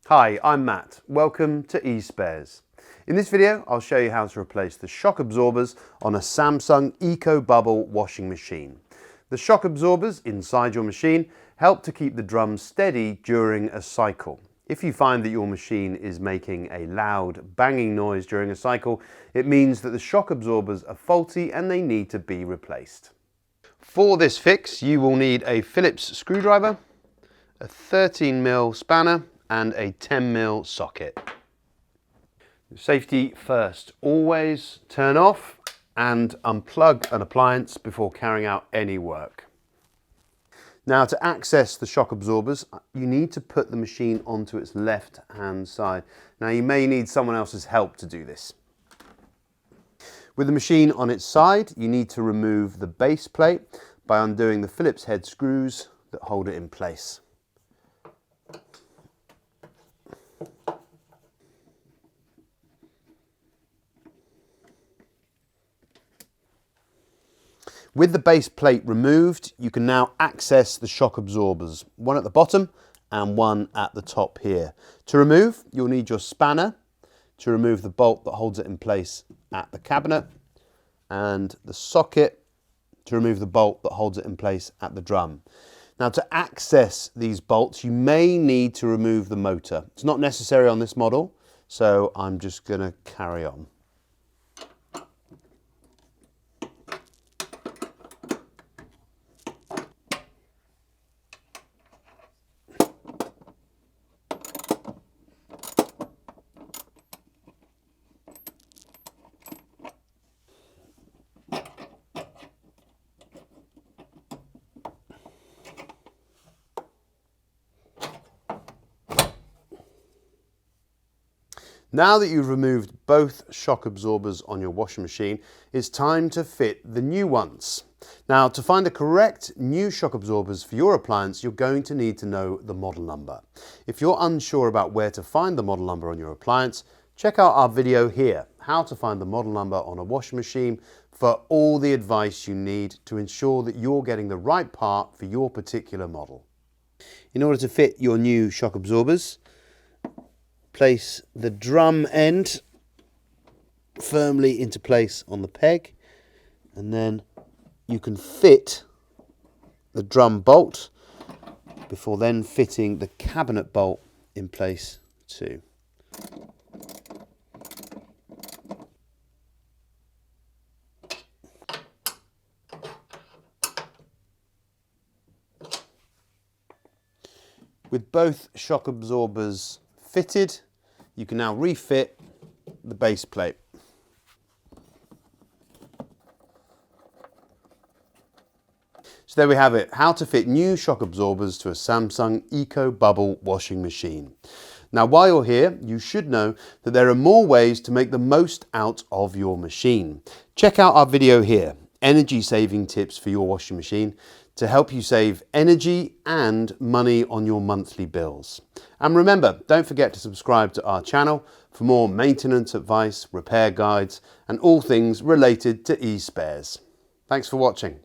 Hi, I'm Matt. Welcome to eSpares. In this video, I'll show you how to replace the shock absorbers on a Samsung ecobubble washing machine. The shock absorbers inside your machine help to keep the drum steady during a cycle. If you find that your machine is making a loud banging noise during a cycle, it means that the shock absorbers are faulty and they need to be replaced. For this fix, you will need a Phillips screwdriver, a 13mm spanner and a 10mm socket. Safety first. Always turn off and unplug an appliance before carrying out any work. Now, to access the shock absorbers, you need to put the machine onto its left-hand side. Now, you may need someone else's help to do this. With the machine on its side, you need to remove the base plate by undoing the Phillips head screws that hold it in place. With the base plate removed, you can now access the shock absorbers, one at the bottom and one at the top here. To remove, you'll need your spanner to remove the bolt that holds it in place at the cabinet, and the socket to remove the bolt that holds it in place at the drum. Now, to access these bolts, you may need to remove the motor. It's not necessary on this model, so I'm just going to carry on. Now that you've removed both shock absorbers on your washing machine, it's time to fit the new ones. Now, to find the correct new shock absorbers for your appliance, you're going to need to know the model number. If you're unsure about where to find the model number on your appliance, check out our video here, how to find the model number on a washing machine, for all the advice you need to ensure that you're getting the right part for your particular model. In order to fit your new shock absorbers, place the drum end firmly into place on the peg, and then you can fit the drum bolt before then fitting the cabinet bolt in place too. With both shock absorbers fitted, you can now refit the base plate. So there we have it, how to fit new shock absorbers to a Samsung ecobubble washing machine. Now, while you're here, you should know that there are more ways to make the most out of your machine. Check out our video here, energy saving tips for your washing machine, to help you save energy and money on your monthly bills. And remember, don't forget to subscribe to our channel for more maintenance advice, repair guides, and all things related to eSpares. Thanks for watching.